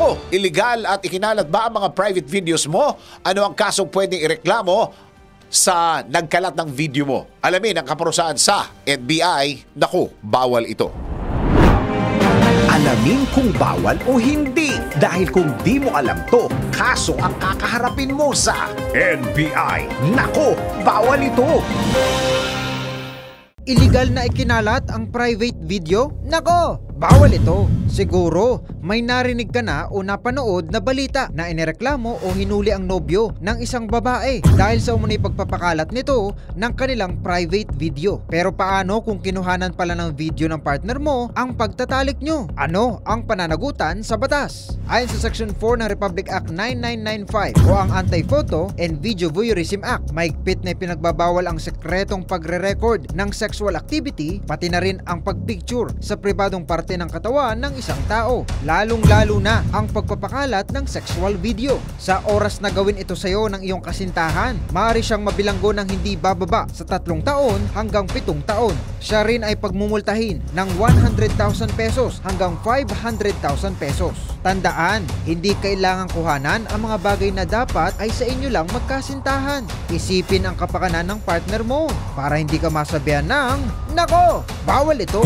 Ano? Illegal at ikinalat ba ang mga private videos mo? Ano ang kasong pwedeng ireklamo sa nagkalat ng video mo? Alamin ang kaparusahan sa NBI. Naku, bawal ito. Alamin kung bawal o hindi. Dahil kung di mo alam to, kaso ang kakaharapin mo sa NBI. Nako, bawal ito. Illegal na ikinalat ang private video? Nako, bawal ito. Siguro, may narinig ka na o napanood na balita na inireklamo o hinuli ang nobyo ng isang babae dahil sa umunay pagpapakalat nito ng kanilang private video. Pero paano kung kinuhanan pala ng video ng partner mo ang pagtatalik nyo? Ano ang pananagutan sa batas? Ayon sa Section 4 ng Republic Act 9995 o ang Anti-Photo and Video Voyeurism Act, mahigpit na pinagbabawal ang sekretong pagre-record ng sexual activity, pati na rin ang pagpicture sa pribadong parte ng katawan ng isang tao, lalong-lalo na ang pagpapakalat ng sexual video. Sa oras na gawin ito sa iyo ng iyong kasintahan, maaari siyang mabilanggo ng hindi bababa sa 3 taon hanggang 7 taon. Siya rin ay pagmumultahin ng 100,000 pesos hanggang 500,000 pesos. Tandaan, hindi kailangang kuhanan ang mga bagay na dapat ay sa inyo lang magkasintahan. Isipin ang kapakanan ng partner mo para hindi ka masabihan ng, nako, bawal ito.